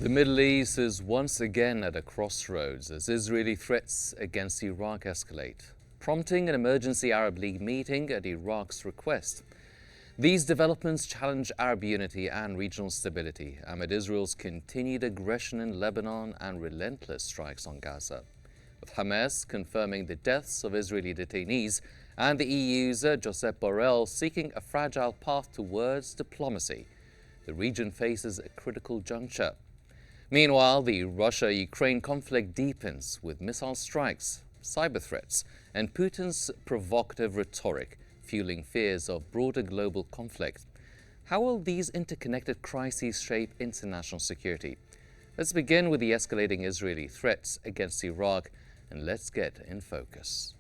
The Middle East is once again at a crossroads as Israeli threats against Iraq escalate, prompting an emergency Arab League meeting at Iraq's request. These developments challenge Arab unity and regional stability amid Israel's continued aggression in Lebanon and relentless strikes on Gaza, with Hamas confirming the deaths of Israeli detainees and the EU's Josep Borrell seeking a fragile path towards diplomacy. The region faces a critical juncture. Meanwhile, the Russia-Ukraine conflict deepens with missile strikes, cyber threats, and Putin's provocative rhetoric, fueling fears of broader global conflict. How will these interconnected crises shape international security? Let's begin with the escalating Israeli threats against Iraq, and let's get in focus.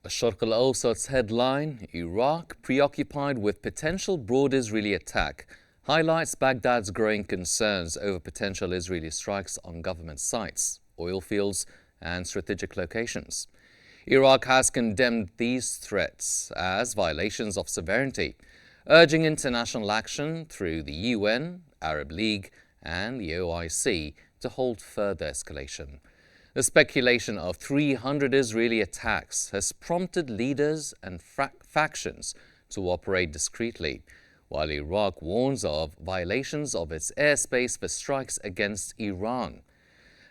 Sharq al-Awsat's headline, Iraq preoccupied with potential broad Israeli attack, highlights Baghdad's growing concerns over potential Israeli strikes on government sites, oil fields and strategic locations. Iraq has condemned these threats as violations of sovereignty, urging international action through the UN, Arab League and the OIC to halt further escalation. The speculation of 300 Israeli attacks has prompted leaders and factions to operate discreetly, while Iraq warns of violations of its airspace for strikes against Iran.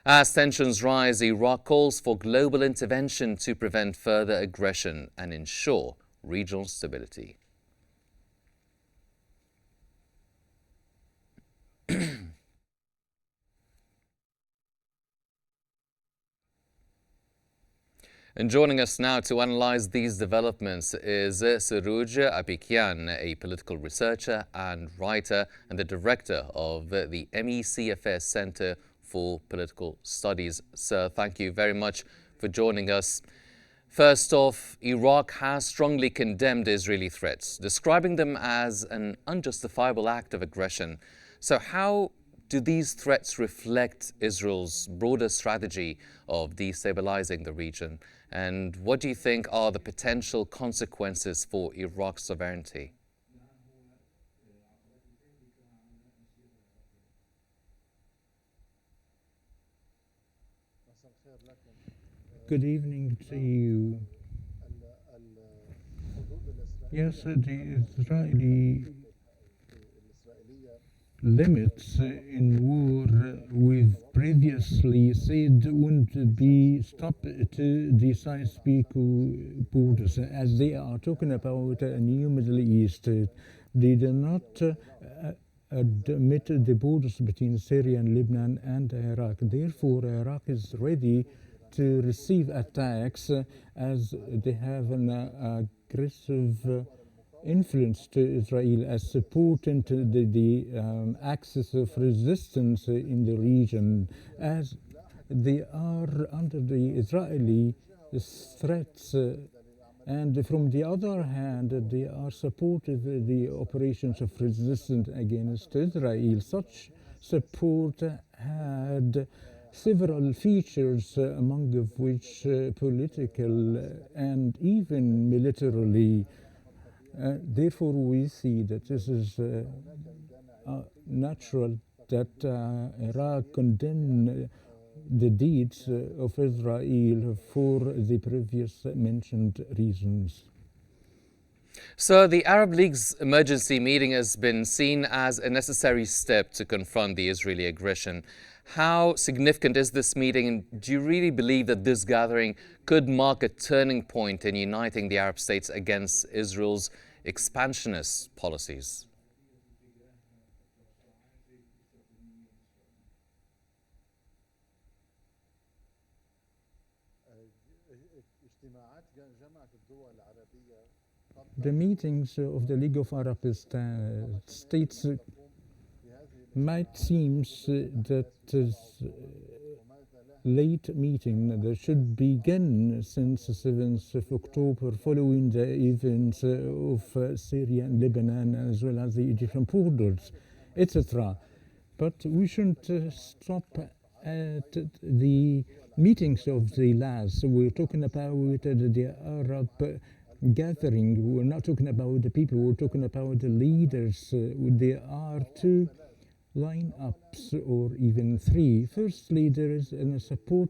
As tensions rise, Iraq calls for global intervention to prevent further aggression and ensure regional stability. And joining us now to analyze these developments is Suruj Abikian, a political researcher and writer and the director of the MECFS Center for Political Studies. Sir, thank you very much for joining us. First off, Iraq has strongly condemned Israeli threats, describing them as an unjustifiable act of aggression. So how do these threats reflect Israel's broader strategy of destabilizing the region? And what do you think are the potential consequences for Iraq's sovereignty? Good evening to you. Yes, the Israeli limits in war we've previously said wouldn't be stopped to the Sykes-Picot borders, as they are talking about a new Middle East. They do not admit the borders between Syria and Lebanon and Iraq. Therefore, Iraq is ready to receive attacks as they have an aggressive influence to Israel as supporting the axis of resistance in the region, as they are under the Israeli threats, and from the other hand they are supportive of the operations of resistance against Israel. Such support had several features, among of which political and even militarily. Therefore, we see that this is natural that Iraq condemn the deeds of Israel for the previous mentioned reasons. So the Arab League's emergency meeting has been seen as a necessary step to confront the Israeli aggression. How significant is this meeting, and do you really believe that this gathering could mark a turning point in uniting the Arab states against Israel's expansionist policies? The meetings of the League of Arab States might seems that late meeting that should begin since the 7th of October following the events of Syria and Lebanon as well as the Egyptian borders, etc. But we shouldn't stop at the meetings of the last. We're talking about the Arab gathering. We're not talking about the people, we're talking about the leaders. There are two lineups or even three. Firstly, there is a support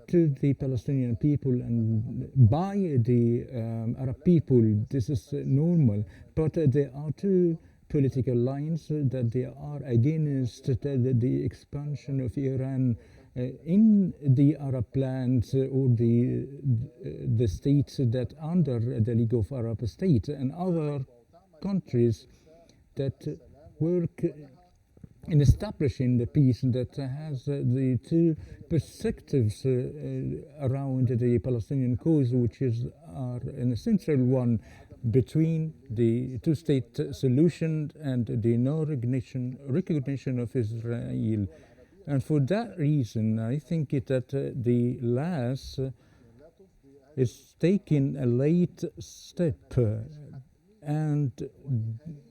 to the Palestinian people and by the Arab people. This is normal, but there are two political lines that they are against the expansion of Iran in the Arab lands or the states that under the League of Arab States and other countries that work in establishing the peace that has the two perspectives around the Palestinian cause, which is an essential one between the two-state solution and the no recognition of Israel. And for that reason, I think that the last is taking a late step and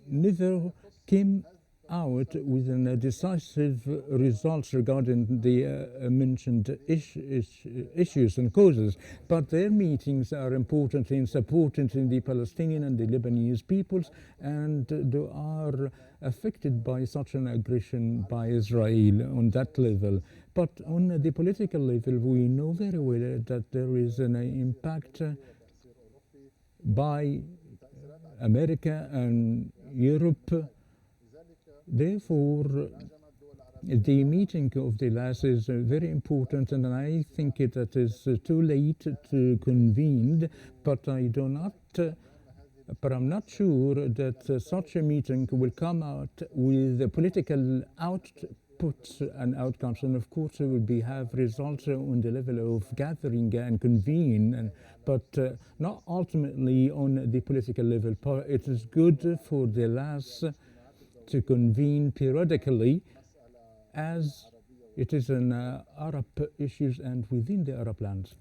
never came out with decisive results regarding the mentioned issues and causes. But their meetings are important in supporting the Palestinian and the Lebanese peoples, and they are affected by such an aggression by Israel on that level. But on the political level, we know very well that there is an impact by America and Europe. Therefore, the meeting of the last is very important, and I think that is too late to convene, but I'm not sure that such a meeting will come out with the political outputs and outcomes, and of course it will have results on the level of gathering and convene, but not ultimately on the political level. It is good for the last to convene periodically as it is an Arab issues and within the Arab lands.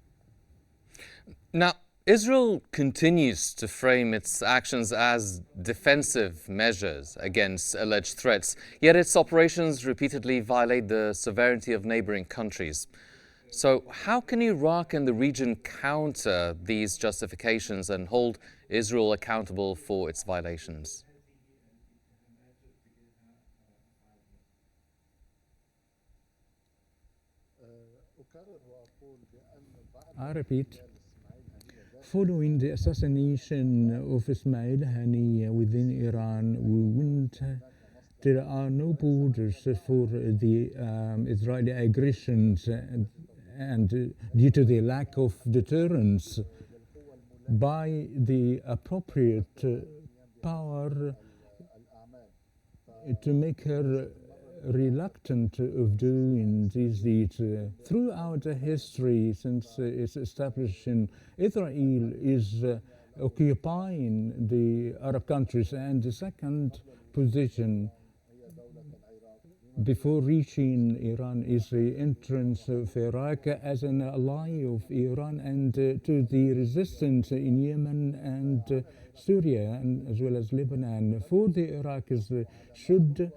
Now, Israel continues to frame its actions as defensive measures against alleged threats, yet its operations repeatedly violate the sovereignty of neighboring countries. So how can Iraq and the region counter these justifications and hold Israel accountable for its violations? I repeat, following the assassination of Ismail Hani within Iran, there are no borders for the Israeli aggressions, and due to the lack of deterrence by the appropriate power to make her reluctant of doing these deeds. Throughout the history since its establishment, Israel is occupying the Arab countries, and the second position before reaching Iran is the entrance of Iraq as an ally of Iran and to the resistance in Yemen and Syria, and as well as Lebanon. For the Iraqis should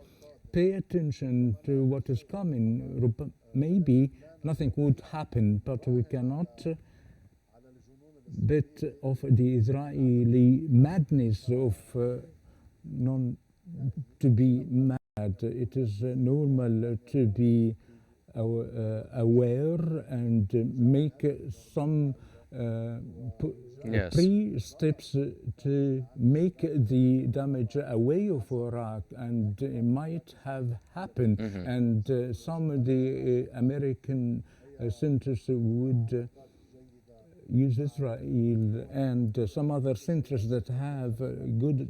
pay attention to what is coming. Maybe nothing would happen, but we cannot bet of the Israeli madness of to be mad. It is normal to be aware and make some Yes. pre-steps to make the damage away of Iraq, and it might have happened. And some of the American centers would use Israel and some other centers that have good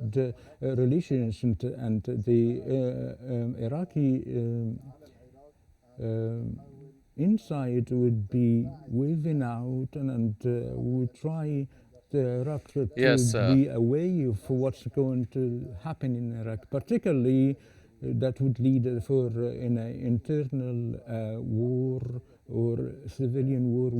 relations, and the Iraqi inside would be waving out and would try the Iraq to Yes, be aware of what's going to happen in Iraq, particularly that would lead for an internal war or civilian war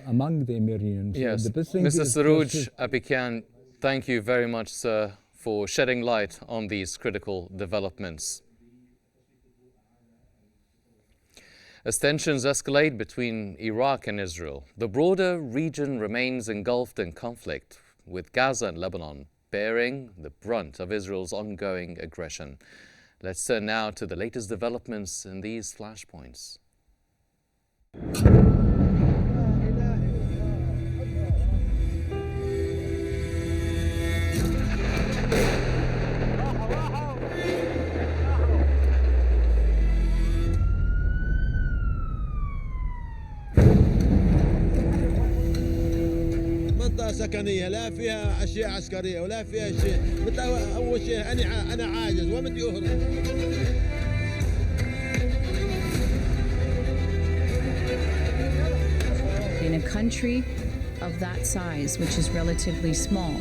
among the Iranians. Yes, Mr. Sarouj Abikian, thank you very much, sir, for shedding light on these critical developments. As tensions escalate between Iraq and Israel, the broader region remains engulfed in conflict, with Gaza and Lebanon bearing the brunt of Israel's ongoing aggression. Let's turn now to the latest developments in these flashpoints. منطقة سكنية لا فيها أشياء عسكرية ولا فيها شيء. مثل أول شيء أنا عاجز ومن أهرب. In a country of that size, which is relatively small,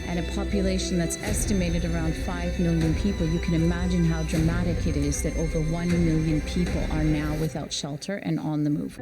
and a population that's estimated around 5 million people, you can imagine how dramatic it is that over 1 million people are now without shelter and on the move.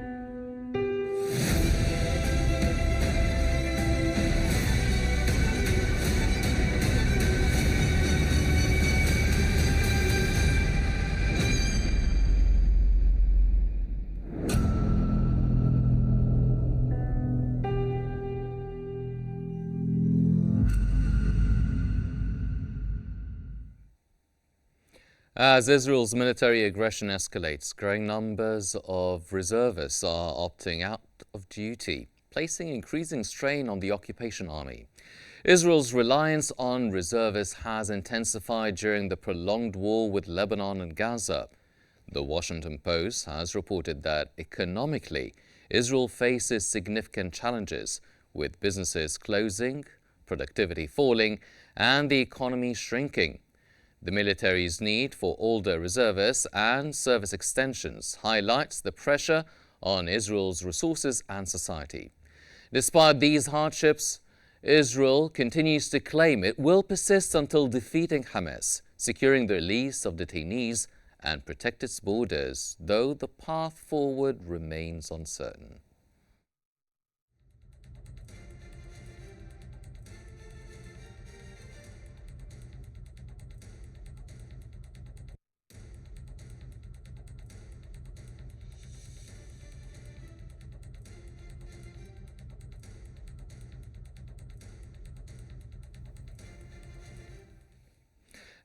As Israel's military aggression escalates, growing numbers of reservists are opting out of duty, placing increasing strain on the occupation army. Israel's reliance on reservists has intensified during the prolonged war with Lebanon and Gaza. The Washington Post has reported that economically, Israel faces significant challenges, with businesses closing, productivity falling, and the economy shrinking. The military's need for older reservists and service extensions highlights the pressure on Israel's resources and society. Despite these hardships, Israel continues to claim it will persist until defeating Hamas, securing the release of detainees, and protect its borders, though the path forward remains uncertain.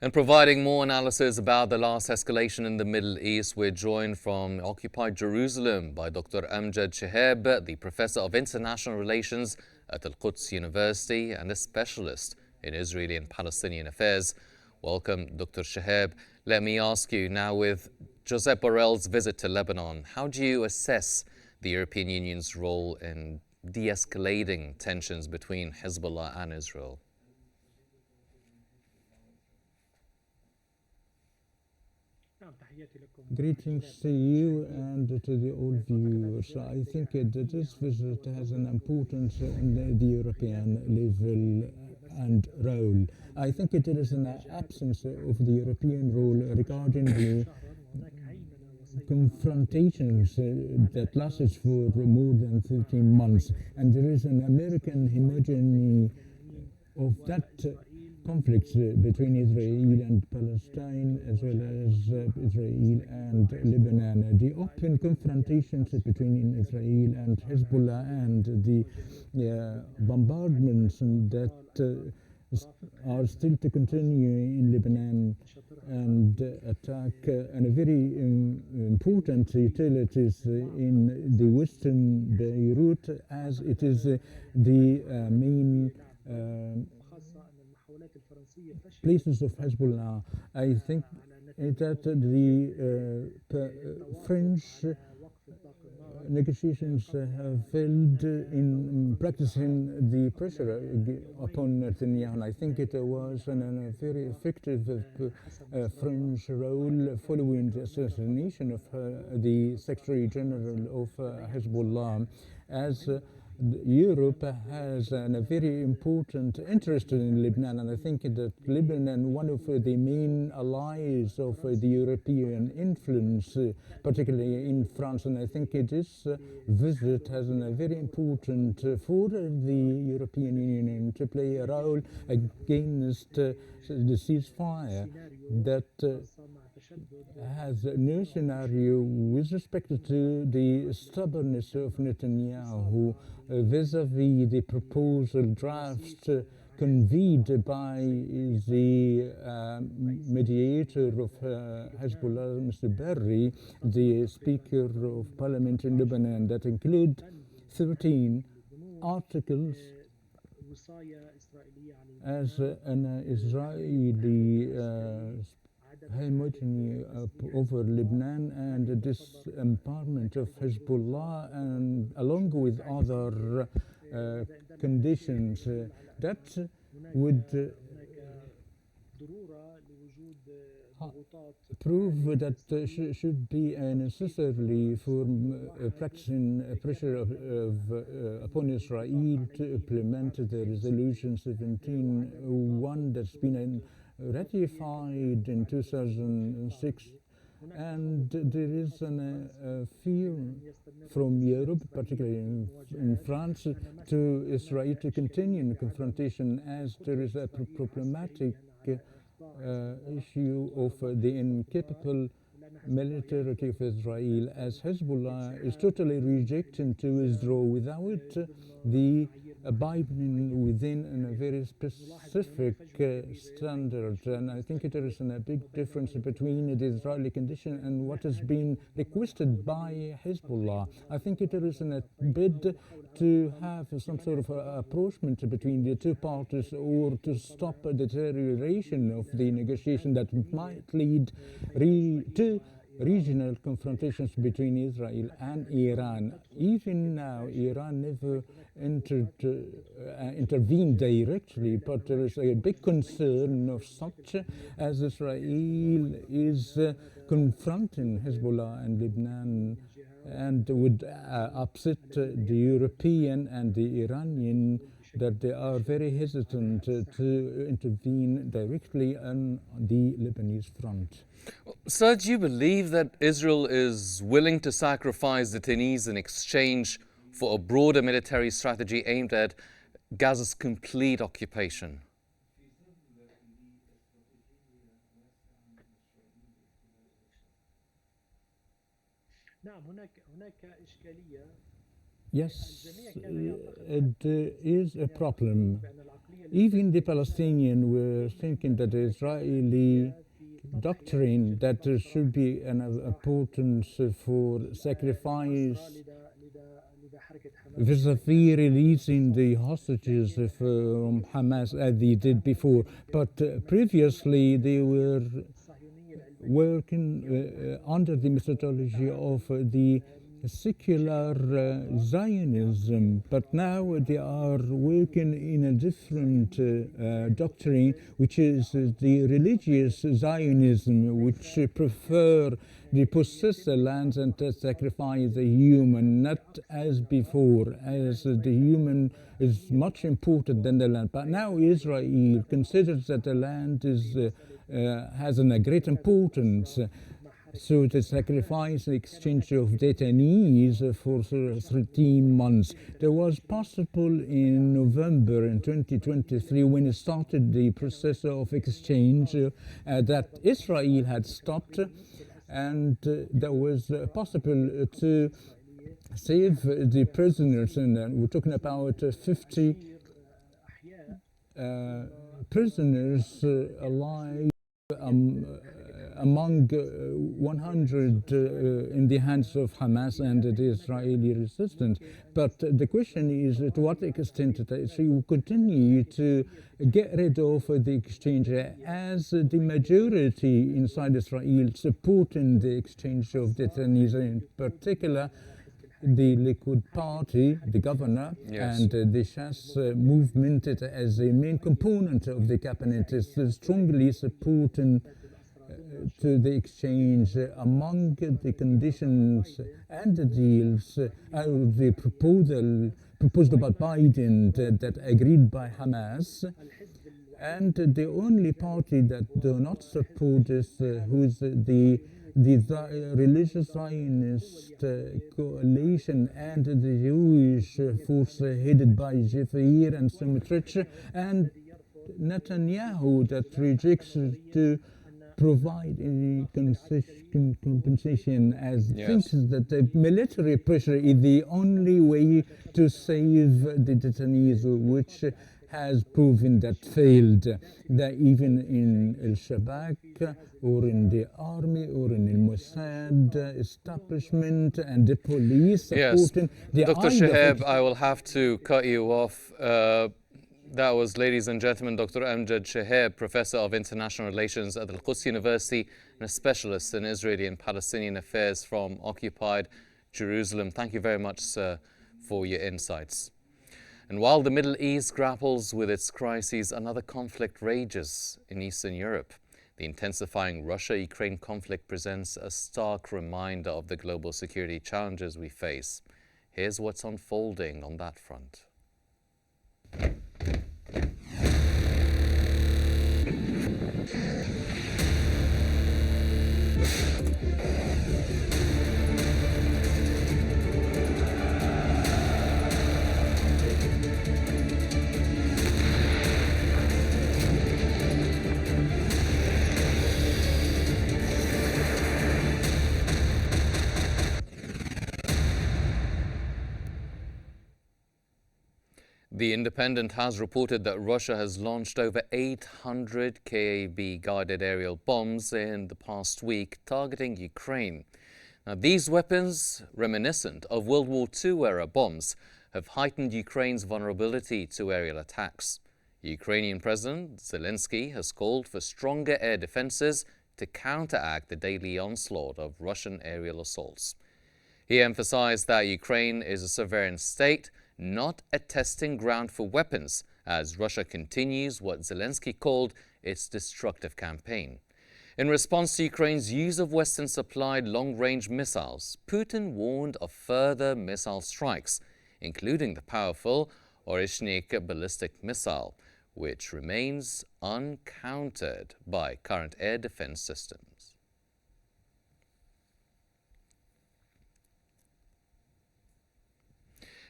And providing more analysis about the last escalation in the Middle East, we're joined from occupied Jerusalem by Dr. Amjad Shihab, the Professor of International Relations at Al-Quds University and a specialist in Israeli and Palestinian affairs. Welcome, Dr. Shihab. Let me ask you now, with Josep Borrell's visit to Lebanon, how do you assess the European Union's role in de-escalating tensions between Hezbollah and Israel? Greetings to you and to the all viewers. I think that this visit has an importance on the European level and role. I think it is an absence of the European role regarding the confrontations that lasted for more than 13 months. And there is an American hegemony of that conflicts between Israel and Palestine, as well as Israel and Lebanon. The open confrontations between Israel and Hezbollah and the bombardments that are still to continue in Lebanon and attack and very important utilities in the western Beirut, as it is the main places of Hezbollah. I think that the French negotiations have failed in practicing the pressure upon Netanyahu. I think it was a very effective French role following the assassination of the Secretary General of Hezbollah, as Europe has a very important interest in Lebanon, and I think that Lebanon, one of the main allies of the European influence, particularly in France, and I think this visit has a very important for the European Union to play a role against the ceasefire that has no scenario with respect to the stubbornness of Netanyahu vis-à-vis the proposal drafts convened by the mediator of Hezbollah, Mr. Berri, the Speaker of Parliament in Lebanon, that include 13 articles as an Israeli hegemony over Lebanon and the disempowerment of Hezbollah, and along with other conditions that would prove that should be necessarily for practicing pressure upon Israel to implement the resolution 1701 that's been ratified in 2006, and there is a fear from Europe, particularly in France, to Israel to continue in confrontation, as there is a problematic issue of the incapable militarity of Israel, as Hezbollah is totally rejecting to withdraw without the abiding within a very specific standard. And I think there is a big difference between the Israeli condition and what has been requested by Hezbollah. I think there is a bid to have some sort of approachment between the two parties, or to stop a deterioration of the negotiation that might lead to regional confrontations between Israel and Iran. Even now, Iran never intervened directly, but there is a big concern of such as Israel is confronting Hezbollah and Lebanon, and would upset the European and the Iranian, that they are very hesitant to intervene directly on the Lebanese front. Sir, do you believe that Israel is willing to sacrifice detainees in exchange for a broader military strategy aimed at Gaza's complete occupation? Yes, it is a problem. Even the Palestinians were thinking that the Israeli doctrine that there should be an importance for sacrifice vis-a-vis releasing the hostages from Hamas as they did before. But previously they were working under the methodology of the secular Zionism, but now they are working in a different doctrine, which is the religious Zionism, which prefer the possessed lands and to sacrifice the human, not as before, as the human is much important than the land. But now Israel considers that the land is has a great importance. So the sacrifice, the exchange of detainees for 13 months. There was possible in November in 2023 when it started the process of exchange that Israel had stopped, and that was possible to save the prisoners, and we're talking about 50 prisoners alive. Among 100 in the hands of Hamas and the Israeli resistance. But the question is to what extent Israel will continue to get rid of the exchange, as the majority inside Israel supporting the exchange of detainees, in particular the Likud party, the governor, yes, and the Shas movement as a main component of the cabinet is strongly supporting to the exchange. Among the conditions and the deals, the proposal proposed by Biden that agreed by Hamas, and the only party that do not support this, who's the religious Zionist coalition and the Jewish force headed by Zephyr and Smotrich, and Netanyahu that rejects to provide any compensation, as thinks that the military pressure is the only way to save the detainees, which has proven that failed, that even in al-Shabak or in the army or in the Mossad establishment and the police supporting the Dr. Shihab, I will have to cut you off. That was, ladies and gentlemen, Dr. Amjad Shihab, Professor of International Relations at Al-Quds University and a specialist in Israeli and Palestinian affairs from occupied Jerusalem. Thank you very much, sir, for your insights. And while the Middle East grapples with its crises, another conflict rages in Eastern Europe. The intensifying Russia-Ukraine conflict presents a stark reminder of the global security challenges we face. Here's what's unfolding on that front. The Independent has reported that Russia has launched over 800 Ka-B guided aerial bombs in the past week targeting Ukraine. Now, these weapons, reminiscent of World War II-era bombs, have heightened Ukraine's vulnerability to aerial attacks. Ukrainian President Zelensky has called for stronger air defenses to counteract the daily onslaught of Russian aerial assaults. He emphasized that Ukraine is a sovereign state, not a testing ground for weapons, as Russia continues what Zelensky called its destructive campaign. In response to Ukraine's use of Western-supplied long-range missiles, Putin warned of further missile strikes, including the powerful Orishnik ballistic missile, which remains uncountered by current air defense systems.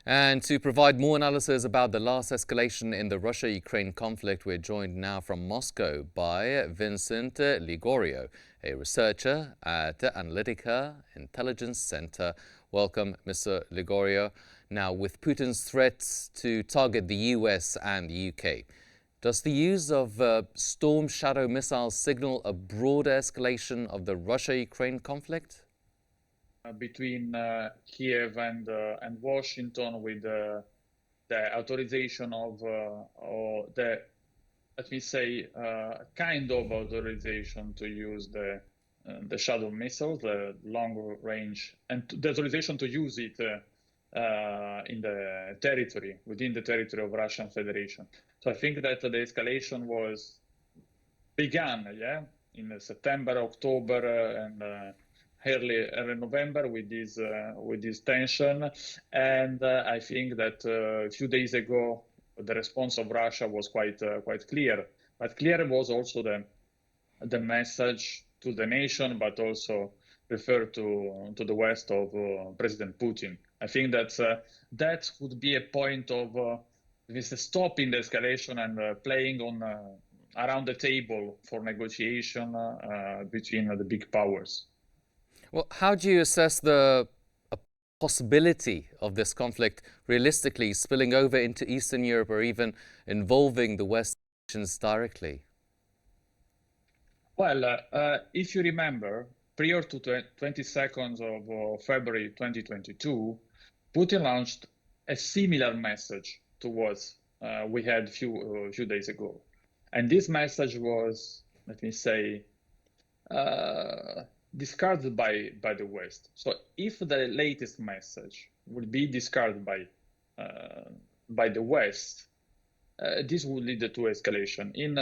And to provide more analysis about the last escalation in the Russia-Ukraine conflict, we're joined now from Moscow by Vincent Ligorio, a researcher at Analytica Intelligence Center. Welcome, Mr. Ligorio. Now, with Putin's threats to target the US and the UK, does the use of Storm Shadow missiles signal a broader escalation of the Russia-Ukraine conflict? Between Kiev and Washington, with the authorization of the, let me say, kind of authorization to use the Shadow missiles, the long range, and the authorization to use it in the territory, within the territory of Russian Federation. So I think that the escalation began, in September, October, and early November with this tension, and I think that a few days ago the response of Russia was quite clear. But clear was also the message to the nation, but also referred to the West of President Putin. I think that that would be a point of stopping the escalation and playing on around the table for negotiation between the big powers. Well, how do you assess the possibility of this conflict realistically spilling over into Eastern Europe or even involving the West nations directly? Well, if you remember, prior to 22nd of February 2022, Putin launched a similar message to what we had few days ago. And this message was, let me say, discarded by the West. So if the latest message would be discarded by the West, this would lead to escalation. In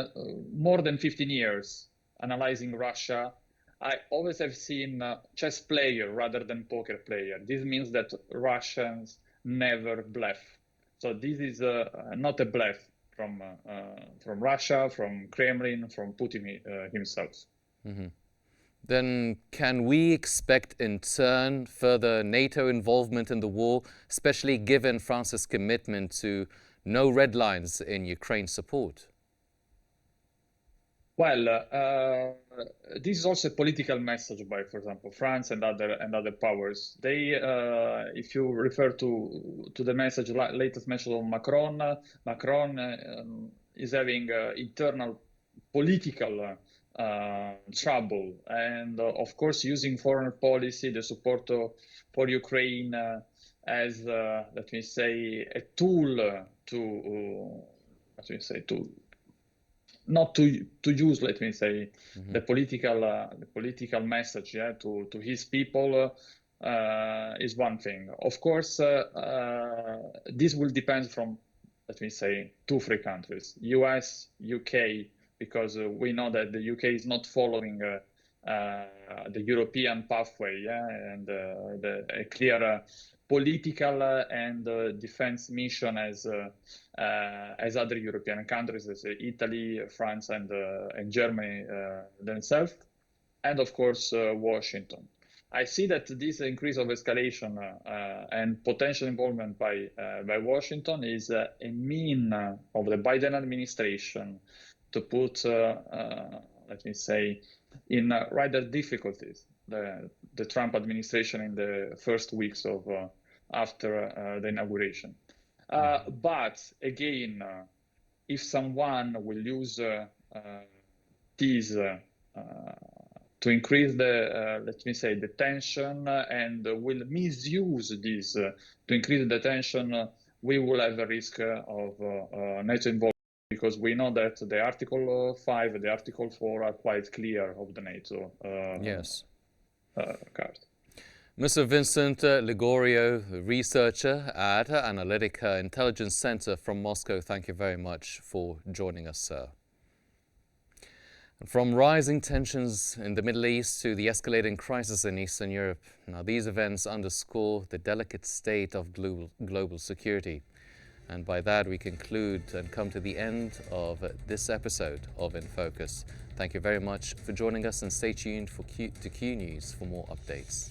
more than 15 years analyzing Russia, I always have seen chess player rather than poker player. This means that Russians never bluff. So this is not a bluff from Russia, from Kremlin, from Putin himself. Then can we expect in turn further NATO involvement in the war, especially given France's commitment to no red lines in Ukraine support? Well, this is also a political message by, for example, France and other powers. They, if you refer to the message, latest message of Macron, is having internal political trouble, and of course using foreign policy, the support for Ukraine as let me say a tool to not to use, let me say, the political message, to his people is one thing. Of course, this will depend from, let me say, 2-3 countries: US, UK, because we know that the UK is not following the European pathway, and a clear political and defense mission as other European countries, as Italy, France, and Germany themselves, and of course Washington. I see that this increase of escalation and potential involvement by Washington is a mean of the Biden administration to put, let me say, in rather difficulties the Trump administration in the first weeks of after the inauguration. But again, if someone will use these to increase the, let me say, the tension, and will misuse this to increase the tension, we will have a risk of NATO involvement, because we know that the Article 5 and the Article 4 are quite clear of the NATO card. Mr. Vincent Ligorio, researcher at Analytica Intelligence Center from Moscow, thank you very much for joining us, sir. And from rising tensions in the Middle East to the escalating crisis in Eastern Europe, now these events underscore the delicate state of global security. And by that, we conclude and come to the end of this episode of In Focus. Thank you very much for joining us, and stay tuned to Q News for more updates.